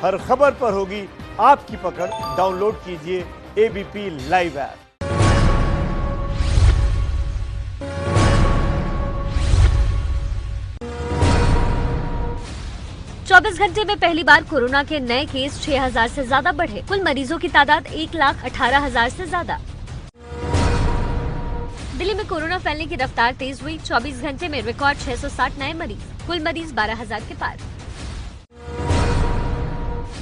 हर खबर पर होगी आपकी पकड़। डाउनलोड कीजिए एबीपी लाइव ऐप। चौबीस घंटे में पहली बार कोरोना के नए केस 6000 से ज्यादा बढ़े। कुल मरीजों की तादाद 1,18,000 से ज्यादा। दिल्ली में कोरोना फैलने की रफ्तार तेज हुई। 24 घंटे में रिकॉर्ड 660 नए मरीज। कुल मरीज 12,000 के पार।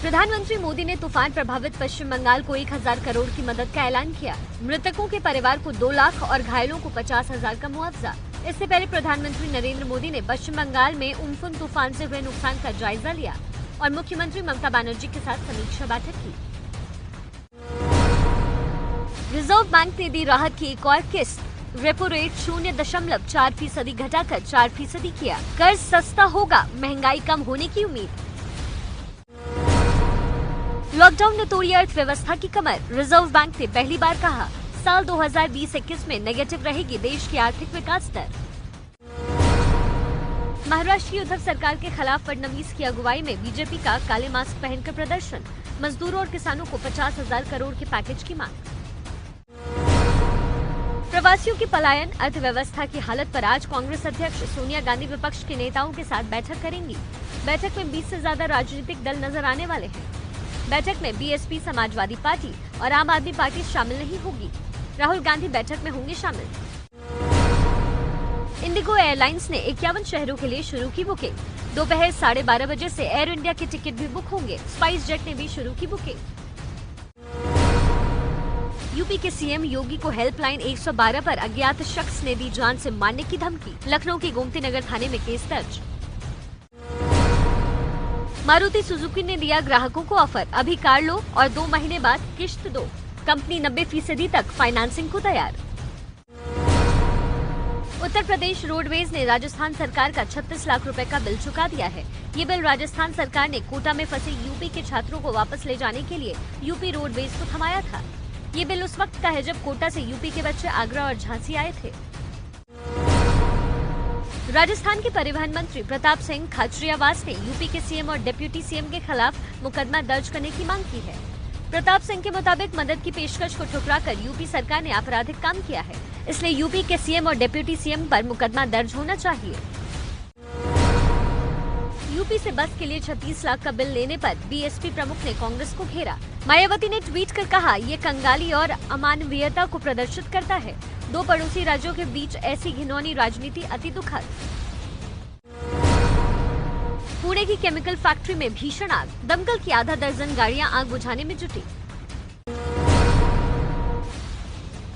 प्रधानमंत्री मोदी ने तूफान प्रभावित पश्चिम बंगाल को 1,000 करोड़ की मदद का ऐलान किया। मृतकों के परिवार को 2 लाख और घायलों को 50,000 का मुआवजा। इससे पहले प्रधानमंत्री नरेंद्र मोदी ने पश्चिम बंगाल में उम्फुन तूफान से हुए नुकसान का जायजा लिया और मुख्यमंत्री ममता बनर्जी के साथ समीक्षा बैठक की। रिजर्व बैंक ने दी राहत की एक और किस्त। रेपो रेट 0.4% घटाकर 4% किया। कर्ज सस्ता होगा, महंगाई कम होने की उम्मीद। लॉकडाउन ने तोड़ी अर्थव्यवस्था की कमर। रिजर्व बैंक ने पहली बार कहा साल 2020-21 में नेगेटिव रहेगी देश की आर्थिक विकास दर। महाराष्ट्र की उद्धव सरकार के खिलाफ फडणवीस की अगुवाई में बीजेपी का काले मास्क पहनकर प्रदर्शन। मजदूरों और किसानों को 50,000 करोड़ के पैकेज की मांग। प्रवासियों की पलायन, अर्थव्यवस्था की हालत पर आज कांग्रेस अध्यक्ष सोनिया गांधी विपक्ष के नेताओं के साथ बैठक करेंगी। बैठक में 20 से ज्यादा राजनीतिक दल नजर आने वाले हैं। बैठक में बीएसपी, समाजवादी पार्टी और आम आदमी पार्टी शामिल नहीं होगी। राहुल गांधी बैठक में होंगे शामिल। इंडिगो एयरलाइंस ने 51 शहरों के लिए शुरू की बुकिंग। दोपहर 12:30 बजे से एयर इंडिया के टिकट भी बुक होंगे। स्पाइस जेट ने भी शुरू की बुकिंग। यूपी के सीएम योगी को हेल्पलाइन 112 पर अज्ञात शख्स ने दी जान से मारने की धमकी। लखनऊ के गोमती नगर थाने में केस दर्ज। मारुति सुजुकी ने दिया ग्राहकों को ऑफर, अभी कार लो और 2 महीने बाद किश्त दो। कंपनी 90% तक फाइनेंसिंग को तैयार। उत्तर प्रदेश रोडवेज ने राजस्थान सरकार का 36 लाख रुपए का बिल चुका दिया है। ये बिल राजस्थान सरकार ने कोटा में फंसे यूपी के छात्रों को वापस ले जाने के लिए यूपी रोडवेज को थमाया था। ये बिल उस वक्त का है जब कोटा से यूपी के बच्चे आगरा और झांसी आए थे। राजस्थान के परिवहन मंत्री प्रताप सिंह खाचरियावास ने यूपी के सीएम और डिप्यूटी सीएम के खिलाफ मुकदमा दर्ज करने की मांग की है। प्रताप सिंह के मुताबिक मदद की पेशकश को ठुकराकर यूपी सरकार ने आपराधिक काम किया है, इसलिए यूपी के सीएम और डिप्यूटी सीएम पर मुकदमा दर्ज होना चाहिए। यूपी से बस के लिए 36 लाख का बिल लेने पर बीएसपी प्रमुख ने कांग्रेस को घेरा। मायावती ने ट्वीट कर कहा, ये कंगाली और अमानवीयता को प्रदर्शित करता है। 2 पड़ोसी राज्यों के बीच ऐसी घिनौनी राजनीति अति दुखद। पुणे की केमिकल फैक्ट्री में भीषण आग। दमकल की आधा दर्जन गाड़ियां आग बुझाने में जुटी।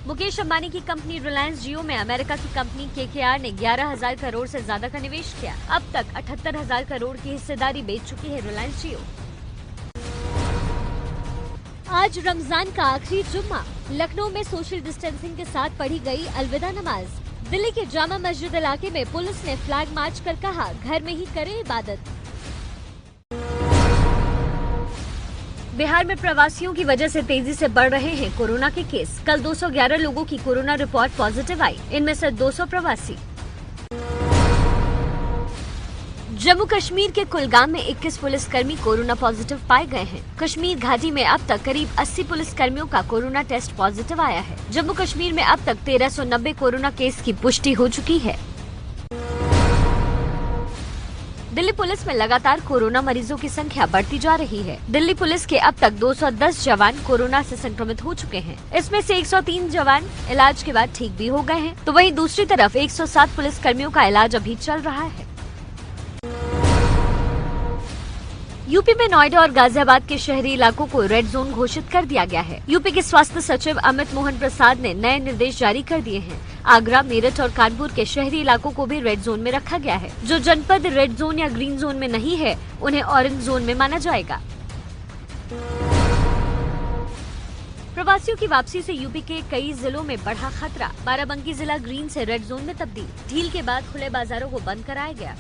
मुकेश अंबानी की कंपनी रिलायंस जियो में अमेरिका की कंपनी केकेआर ने 11,000 करोड़ से ज्यादा का निवेश किया। अब तक 78,000 करोड़ की हिस्सेदारी बेच चुकी है रिलायंस जियो। आज रमजान का आखिरी जुम्मा। लखनऊ में सोशल डिस्टेंसिंग के साथ पढ़ी गई अलविदा नमाज। दिल्ली के जामा मस्जिद इलाके में पुलिस ने फ्लैग मार्च कर कहा, घर में ही करें इबादत। बिहार में प्रवासियों की वजह से तेजी से बढ़ रहे हैं कोरोना के केस। कल 211 लोगों की कोरोना रिपोर्ट पॉजिटिव आई, इनमें से 200 प्रवासी। जम्मू कश्मीर के कुलगाम में 21 पुलिसकर्मी कोरोना पॉजिटिव पाए गए हैं। कश्मीर घाटी में अब तक करीब 80 पुलिसकर्मियों का कोरोना टेस्ट पॉजिटिव आया है। जम्मू कश्मीर में अब तक 1390 कोरोना केस की पुष्टि हो चुकी है। दिल्ली पुलिस में लगातार कोरोना मरीजों की संख्या बढ़ती जा रही है। दिल्ली पुलिस के अब तक 210 जवान कोरोना से संक्रमित हो चुके हैं। इसमें से 103 जवान इलाज के बाद ठीक भी हो गए हैं, तो वहीं दूसरी तरफ 107 पुलिसकर्मियों का इलाज अभी चल रहा है। यूपी में नोएडा और गाजियाबाद के शहरी इलाकों को रेड जोन घोषित कर दिया गया है। यूपी के स्वास्थ्य सचिव अमित मोहन प्रसाद ने नए निर्देश जारी कर दिए हैं। आगरा, मेरठ और कानपुर के शहरी इलाकों को भी रेड जोन में रखा गया है। जो जनपद रेड जोन या ग्रीन जोन में नहीं है, उन्हें ऑरेंज जोन में माना जाएगा। प्रवासियों की वापसी से यूपी के कई जिलों में बढ़ा खतरा। बाराबंकी जिला ग्रीन से रेड जोन में तब्दील। ढील के बाद खुले बाजारों को बंद कराया गया।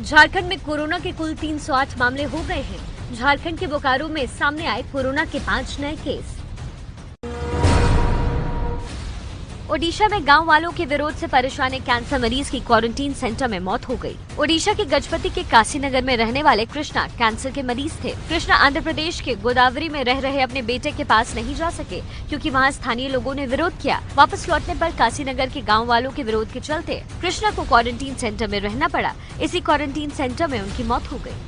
झारखंड में कोरोना के कुल 308 मामले हो गए हैं। झारखंड के बोकारो में सामने आए कोरोना के 5 नए केस। ओडिशा में गांव वालों के विरोध से परेशान एक कैंसर मरीज की क्वारंटीन सेंटर में मौत हो गई। ओडिशा के गजपति के काशीनगर में रहने वाले कृष्णा कैंसर के मरीज थे। कृष्णा आंध्र प्रदेश के गोदावरी में रह रहे अपने बेटे के पास नहीं जा सके क्योंकि वहां स्थानीय लोगों ने विरोध किया। वापस लौटने पर काशीनगर के गाँव वालों के विरोध के चलते कृष्णा को क्वारंटीन सेंटर में रहना पड़ा। इसी क्वारंटीन सेंटर में उनकी मौत हो गयी।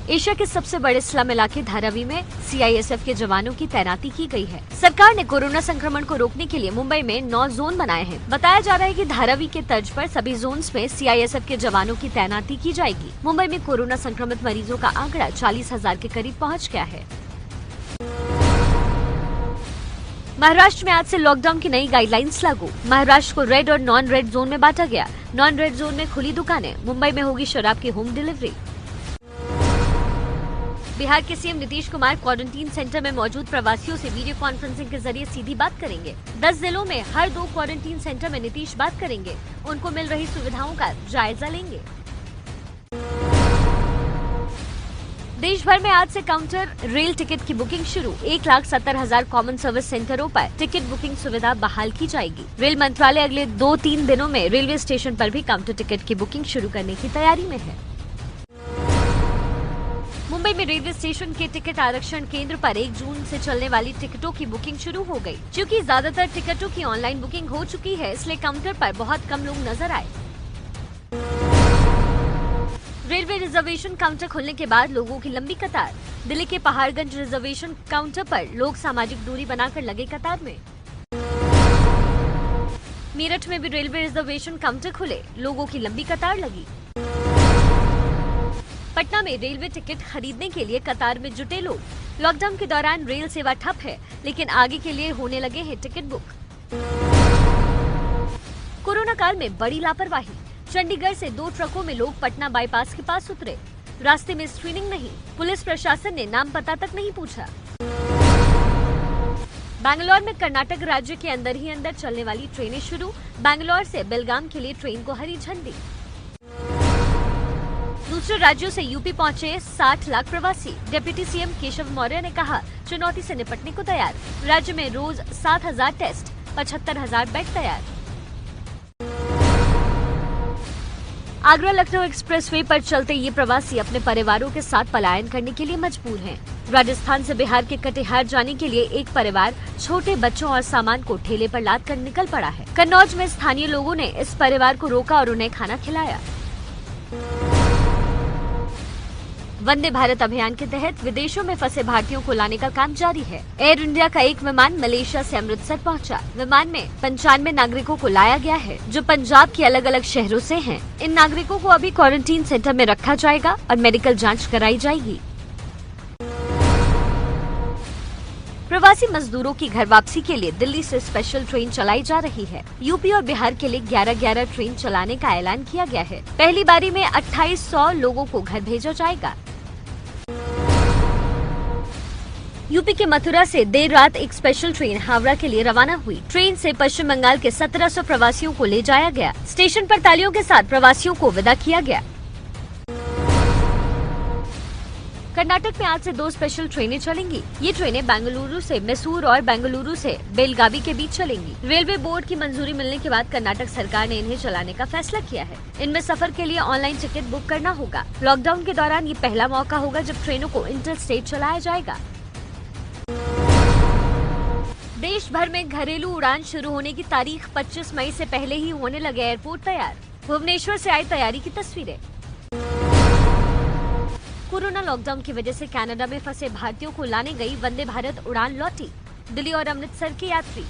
एशिया के सबसे बड़े स्लम इलाके धारावी में सीआईएसएफ के जवानों की तैनाती की गई है। सरकार ने कोरोना संक्रमण को रोकने के लिए मुंबई में 9 जोन बनाए हैं। बताया जा रहा है कि धारावी के तर्ज पर सभी जोन्स में सीआईएसएफ के जवानों की तैनाती की जाएगी। मुंबई में कोरोना संक्रमित मरीजों का आंकड़ा 40,000 के करीब पहुँच गया है। महाराष्ट्र में आज से लॉकडाउन की नई गाइडलाइंस लागू। महाराष्ट्र को रेड और नॉन रेड जोन में बांटा गया। नॉन रेड जोन में खुली दुकानें। मुंबई में होगी शराब की होम डिलीवरी। बिहार के CM Nitish Kumar quarantine centre में मौजूद प्रवासियों से वीडियो कॉन्फ्रेंसिंग के जरिए सीधी बात करेंगे। 10 जिलों में हर 2 क्वारंटीन सेंटर में नीतीश बात करेंगे। उनको मिल रही सुविधाओं का जायजा लेंगे। देश भर में आज से काउंटर रेल टिकट की बुकिंग शुरू। 1,70,000 कॉमन सर्विस सेंटरों पर टिकट बुकिंग सुविधा बहाल की जाएगी। रेल मंत्रालय अगले 2-3 दिनों में रेलवे स्टेशन पर भी काउंटर टिकट की बुकिंग शुरू करने की तैयारी में है। मुंबई में रेलवे स्टेशन के टिकट आरक्षण केंद्र पर 1 जून से चलने वाली टिकटों की बुकिंग शुरू हो गई। क्योंकि ज्यादातर टिकटों की ऑनलाइन बुकिंग हो चुकी है, इसलिए काउंटर पर बहुत कम लोग नजर आए। रेलवे रिजर्वेशन काउंटर खुलने के बाद लोगों की लंबी कतार। दिल्ली के पहाड़गंज रिजर्वेशन काउंटर पर लोग सामाजिक दूरी बनाकर लगे कतार में। मेरठ में भी रेलवे रिजर्वेशन काउंटर खुले, लोगों की लंबी कतार लगी। पटना में रेलवे टिकट खरीदने के लिए कतार में जुटे लोग। लॉकडाउन के दौरान रेल सेवा ठप है, लेकिन आगे के लिए होने लगे हैं टिकट बुक। कोरोना काल में बड़ी लापरवाही। चंडीगढ़ से 2 ट्रकों में लोग पटना बाईपास के पास उतरे। रास्ते में स्क्रीनिंग नहीं, पुलिस प्रशासन ने नाम पता तक नहीं पूछा। बैंगलोर में कर्नाटक राज्य के अंदर ही अंदर चलने वाली ट्रेनें शुरू। बैंगलोर से बेलगाम के लिए ट्रेन को हरी झंडी। दूसरे राज्यों से यूपी पहुंचे 60 लाख प्रवासी। डिप्टी सीएम केशव मौर्य ने कहा, चुनौती से निपटने को तैयार। राज्य में रोज 7,000 टेस्ट, 75,000 बेड तैयार। आगरा लखनऊ एक्सप्रेसवे पर चलते ये प्रवासी अपने परिवारों के साथ पलायन करने के लिए मजबूर हैं। राजस्थान से बिहार के कटिहार जाने के लिए एक परिवार छोटे बच्चों और सामान को ठेले पर लाद कर निकल पड़ा है। कन्नौज में स्थानीय लोगों ने इस परिवार को रोका और उन्हें खाना खिलाया। वंदे भारत अभियान के तहत विदेशों में फंसे भारतीयों को लाने का काम जारी है। एयर इंडिया का एक विमान मलेशिया से अमृतसर पहुंचा। विमान में 95 नागरिकों को लाया गया है, जो पंजाब के अलग अलग शहरों से हैं। इन नागरिकों को अभी क्वारंटीन सेंटर में रखा जाएगा और मेडिकल जांच कराई जाएगी। प्रवासी मजदूरों की घर वापसी के लिए दिल्ली से स्पेशल ट्रेन चलाई जा रही है। यूपी और बिहार के लिए 11-11 ट्रेन चलाने का ऐलान किया गया है। पहली बारी में 2800 लोगों को घर भेजा जाएगा। यूपी के मथुरा से देर रात एक स्पेशल ट्रेन हावड़ा के लिए रवाना हुई। ट्रेन से पश्चिम बंगाल के 1700 प्रवासियों को ले जाया गया। स्टेशन पर तालियों के साथ प्रवासियों को विदा किया गया। कर्नाटक में आज से 2 स्पेशल ट्रेनें चलेंगी। ये ट्रेनें बेंगलुरु से मैसूर और बेंगलुरु से बेलगावी के बीच चलेंगी। रेलवे बोर्ड की मंजूरी मिलने के बाद कर्नाटक सरकार ने इन्हें चलाने का फैसला किया है। इनमें सफर के लिए ऑनलाइन टिकट बुक करना होगा। लॉकडाउन के दौरान ये पहला मौका होगा जब ट्रेनों को इंटर स्टेट चलाया जाएगा। देश भर में घरेलू उड़ान शुरू होने की तारीख 25 मई से पहले ही होने लगे एयरपोर्ट तैयार। भुवनेश्वर से आई तैयारी की तस्वीरें। कोरोना लॉकडाउन की वजह से कनाडा में फंसे भारतीयों को लाने गई वंदे भारत उड़ान लौटी। दिल्ली और अमृतसर के यात्री।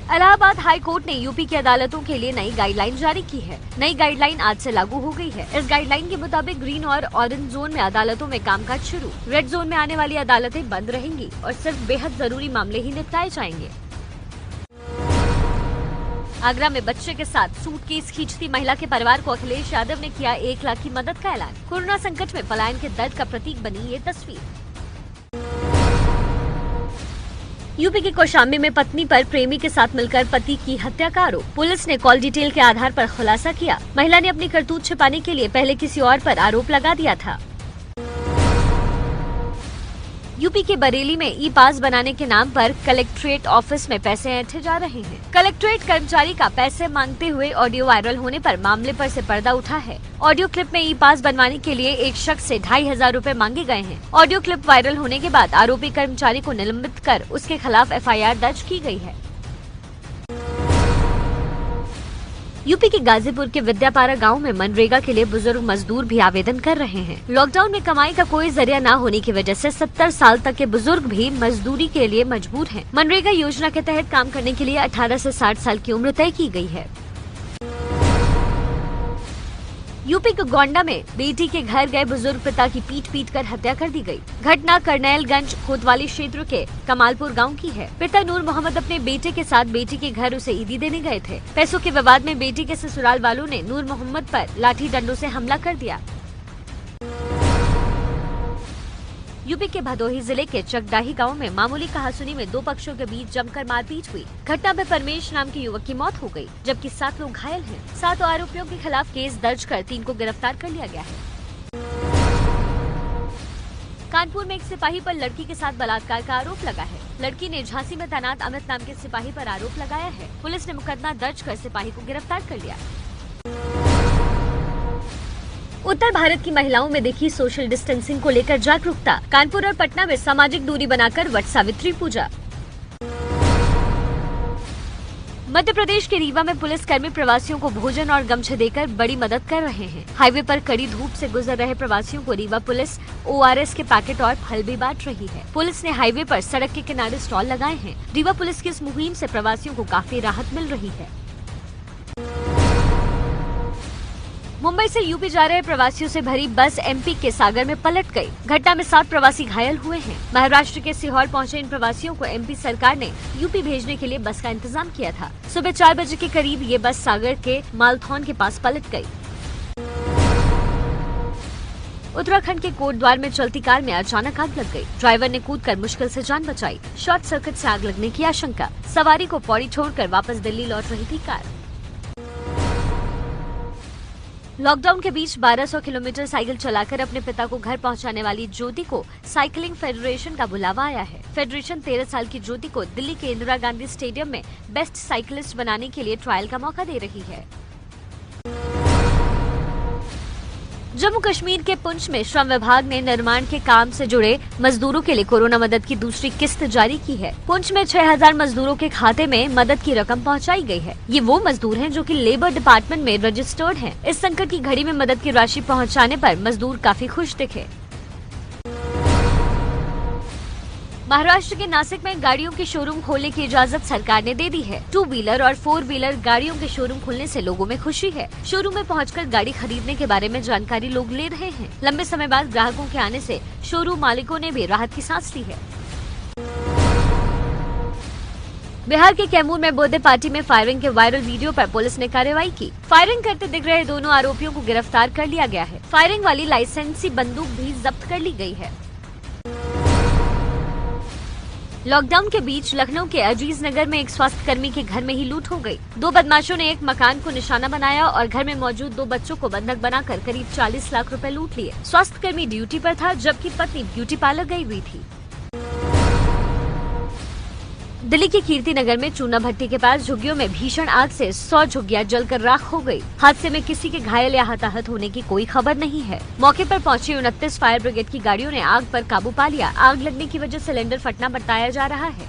इलाहाबाद हाई कोर्ट ने यूपी की अदालतों के लिए नई गाइडलाइन जारी की है। नई गाइडलाइन आज से लागू हो गई है। इस गाइडलाइन के मुताबिक ग्रीन और ऑरेंज जोन में अदालतों में कामकाज शुरू। रेड जोन में आने वाली अदालतें बंद रहेंगी और सिर्फ बेहद जरूरी मामले ही निपटाए जाएंगे। आगरा में बच्चे के साथ सूटकेस खींचती महिला के परिवार को अखिलेश यादव ने किया 1 लाख की मदद का ऐलान। कोरोना संकट में पलायन के दर्द का प्रतीक बनी ये तस्वीर। यूपी के कौशाम्बी में पत्नी पर प्रेमी के साथ मिलकर पति की हत्या का आरोप। पुलिस ने कॉल डिटेल के आधार पर खुलासा किया। महिला ने अपनी करतूत छिपाने के लिए पहले किसी और पर आरोप लगा दिया था। यूपी के बरेली में ई पास बनाने के नाम पर कलेक्ट्रेट ऑफिस में पैसे ऐंठे जा रहे हैं। कलेक्ट्रेट कर्मचारी का पैसे मांगते हुए ऑडियो वायरल होने पर मामले पर से पर्दा उठा है। ऑडियो क्लिप में ई पास बनवाने के लिए एक शख्स से 2500 रुपए मांगे गए हैं। ऑडियो क्लिप वायरल होने के बाद आरोपी कर्मचारी को निलंबित कर उसके खिलाफ FIR दर्ज की गई है। यूपी के गाजीपुर के विद्यापारा गांव में मनरेगा के लिए बुजुर्ग मजदूर भी आवेदन कर रहे हैं। लॉकडाउन में कमाई का कोई जरिया न होने की वजह से 70 साल तक के बुजुर्ग भी मजदूरी के लिए मजबूर हैं। मनरेगा योजना के तहत काम करने के लिए 18 से 60 साल की उम्र तय की गई है। यूपी के गोंडा में बेटी के घर गए बुजुर्ग पिता की पीट कर हत्या कर दी गई। घटना करनैलगंज कोतवाली क्षेत्र के कमालपुर गांव की है। पिता नूर मोहम्मद अपने बेटे के साथ बेटी के घर उसे ईदी देने गए थे। पैसों के विवाद में बेटी के ससुराल वालों ने नूर मोहम्मद पर लाठी डंडों से हमला कर दिया। यूपी के भदोही जिले के चकदाही गांव में मामूली कहासुनी में 2 पक्षों के बीच जमकर मारपीट हुई। घटना में परमेश नाम के युवक की मौत हो गई, जबकि 7 लोग घायल हैं। 7 आरोपियों के खिलाफ केस दर्ज कर 3 को गिरफ्तार कर लिया गया है। कानपुर में एक सिपाही पर लड़की के साथ बलात्कार का आरोप लगा है। लड़की ने झांसी में तैनात अमित नाम के सिपाही पर आरोप लगाया है। पुलिस ने मुकदमा दर्ज कर सिपाही को गिरफ्तार कर लिया। उत्तर भारत की महिलाओं में देखी सोशल डिस्टेंसिंग को लेकर जागरूकता। कानपुर और पटना में सामाजिक दूरी बनाकर वट सावित्री पूजा। मध्य प्रदेश के रीवा में पुलिसकर्मी प्रवासियों को भोजन और गमछे देकर बड़ी मदद कर रहे हैं। हाईवे पर कड़ी धूप से गुजर रहे प्रवासियों को रीवा पुलिस ORS के पैकेट और फल भी बांट रही है। पुलिस ने हाईवे पर सड़क के किनारे स्टॉल लगाए हैं। रीवा पुलिस की इस मुहिम से प्रवासियों को काफी राहत मिल रही है। मुंबई से यूपी जा रहे प्रवासियों से भरी बस MP के सागर में पलट गई। घटना में 7 प्रवासी घायल हुए हैं। महाराष्ट्र के सीहोर पहुंचे इन प्रवासियों को MP सरकार ने यूपी भेजने के लिए बस का इंतजाम किया था। सुबह 4 बजे के करीब ये बस सागर के मालथौन के पास पलट गई। उत्तराखंड के कोटद्वार में चलती कार में अचानक आग लग गई। ड्राइवर ने कूदकर मुश्किल से जान बचाई। शॉर्ट सर्किट से आग लगने की आशंका। सवारी को पौड़ी छोड़कर वापस दिल्ली लौट रही थी कार। लॉकडाउन के बीच 1200 किलोमीटर साइकिल चलाकर अपने पिता को घर पहुंचाने वाली ज्योति को साइकिलिंग फेडरेशन का बुलावा आया है। फेडरेशन 13 साल की ज्योति को दिल्ली के इंदिरा गांधी स्टेडियम में बेस्ट साइकिलिस्ट बनाने के लिए ट्रायल का मौका दे रही है। जम्मू कश्मीर के पुंछ में श्रम विभाग ने निर्माण के काम से जुड़े मजदूरों के लिए कोरोना मदद की दूसरी किस्त जारी की है। पुंछ में 6000 मजदूरों के खाते में मदद की रकम पहुंचाई गई है। ये वो मजदूर हैं जो कि लेबर डिपार्टमेंट में रजिस्टर्ड हैं। इस संकट की घड़ी में मदद की राशि पहुंचाने पर मजदूर काफी खुश दिखे। महाराष्ट्र के नासिक में गाड़ियों के शोरूम खोलने की इजाजत सरकार ने दे दी है। 2 व्हीलर और 4 व्हीलर गाड़ियों के शोरूम खुलने से लोगों में खुशी है। शोरूम में पहुंचकर गाड़ी खरीदने के बारे में जानकारी लोग ले रहे हैं। लंबे समय बाद ग्राहकों के आने से शोरूम मालिकों ने भी राहत की सांस ली है। बिहार के कैमूर में बर्थडे पार्टी में फायरिंग के वायरल वीडियो पर पुलिस ने कार्रवाई की। फायरिंग करते दिख रहे दोनों आरोपियों को गिरफ्तार कर लिया गया है। फायरिंग वाली लाइसेंसी बंदूक भी जब्त कर ली गई है। लॉकडाउन के बीच लखनऊ के अजीज नगर में एक स्वास्थ्य कर्मी के घर में ही लूट हो गई। 2 बदमाशों ने एक मकान को निशाना बनाया और घर में मौजूद 2 बच्चों को बंधक बनाकर करीब 40 लाख रुपए लूट लिए। स्वास्थ्य कर्मी ड्यूटी पर था, जबकि पत्नी ब्यूटी पार्लर गई हुई थी। दिल्ली के कीर्ति नगर में चूना भट्टी के पास झुग्गियों में भीषण आग से 100 झुग्गियां जलकर राख हो गई। हादसे में किसी के घायल या हताहत होने की कोई खबर नहीं है। मौके पर पहुंची 29 फायर ब्रिगेड की गाड़ियों ने आग पर काबू पा लिया। आग लगने की वजह सिलेंडर फटना बताया जा रहा है।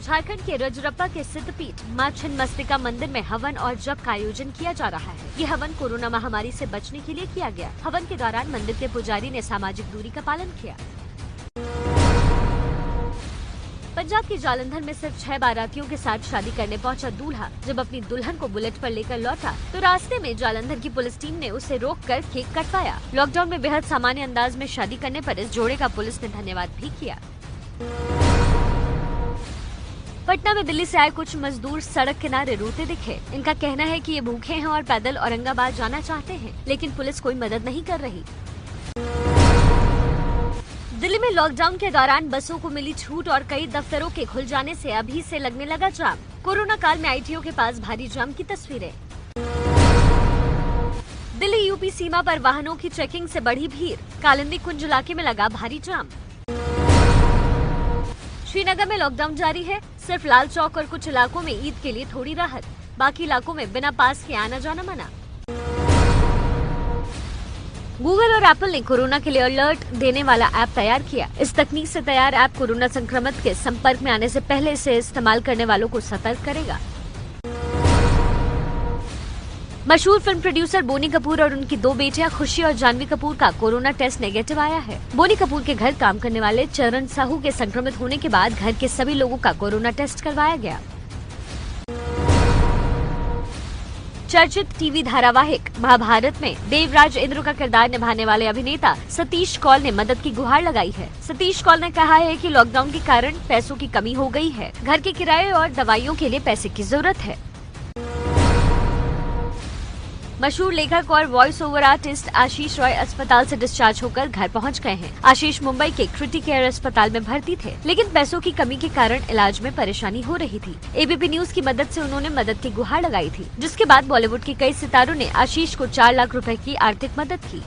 झारखंड के रजरप्पा के सिद्धपीठ मां छिन्नमस्तिका मंदिर में हवन और जप का आयोजन किया जा रहा है। ये हवन कोरोना महामारी से बचने के लिए किया गया। हवन के दौरान मंदिर के पुजारी ने सामाजिक दूरी का पालन किया। पंजाब के जालंधर में सिर्फ 6 बारातियों के साथ शादी करने पहुंचा दूल्हा जब अपनी दुल्हन को बुलेट पर लेकर लौटा तो रास्ते में जालंधर की पुलिस टीम ने उसे रोककर केक कटवाया। लॉकडाउन में बेहद सामान्य अंदाज में शादी करने पर इस जोड़े का पुलिस ने धन्यवाद भी किया। पटना में दिल्ली से आए कुछ मजदूर सड़क किनारे रोते दिखे। इनका कहना है कि ये भूखे हैं और पैदल औरंगाबाद जाना चाहते हैं, लेकिन पुलिस कोई मदद नहीं कर रही। दिल्ली में लॉकडाउन के दौरान बसों को मिली छूट और कई दफ्तरों के खुल जाने से अभी से लगने लगा जाम। कोरोना काल में ITO के पास भारी जाम की तस्वीरें। दिल्ली यूपी सीमा पर वाहनों की चेकिंग से बढ़ी भीड़, कालिंदी कुंज इलाके में लगा भारी जाम। श्रीनगर में लॉकडाउन जारी है। सिर्फ लाल चौक और कुछ इलाकों में ईद के लिए थोड़ी राहत, बाकी इलाकों में बिना पास के आना जाना मना। गूगल और एप्पल ने कोरोना के लिए अलर्ट देने वाला ऐप तैयार किया। इस तकनीक से तैयार ऐप कोरोना संक्रमित के संपर्क में आने से पहले इसे इस्तेमाल करने वालों को सतर्क करेगा। मशहूर फिल्म प्रोड्यूसर बोनी कपूर और उनकी 2 बेटियां खुशी और जानवी कपूर का कोरोना टेस्ट नेगेटिव आया है। बोनी कपूर के घर काम करने वाले चरण साहू के संक्रमित होने के बाद घर के सभी लोगों का कोरोना टेस्ट करवाया गया। चर्चित टीवी धारावाहिक महाभारत में देवराज इंद्र का किरदार निभाने वाले अभिनेता सतीश कौल ने मदद की गुहार लगाई है। सतीश कौल ने कहा है कि लॉकडाउन के कारण पैसों की कमी हो गई है। घर के किराए और दवाइयों के लिए पैसे की जरूरत है। मशहूर लेखक और वॉइस ओवर आर्टिस्ट आशीष रॉय अस्पताल से डिस्चार्ज होकर घर पहुंच गए हैं। आशीष मुंबई के क्रिटिकेयर अस्पताल में भर्ती थे, लेकिन पैसों की कमी के कारण इलाज में परेशानी हो रही थी। एबीपी न्यूज की मदद से उन्होंने मदद की गुहार लगाई थी, जिसके बाद बॉलीवुड के कई सितारों ने आशीष को 4 लाख रुपए की आर्थिक मदद की।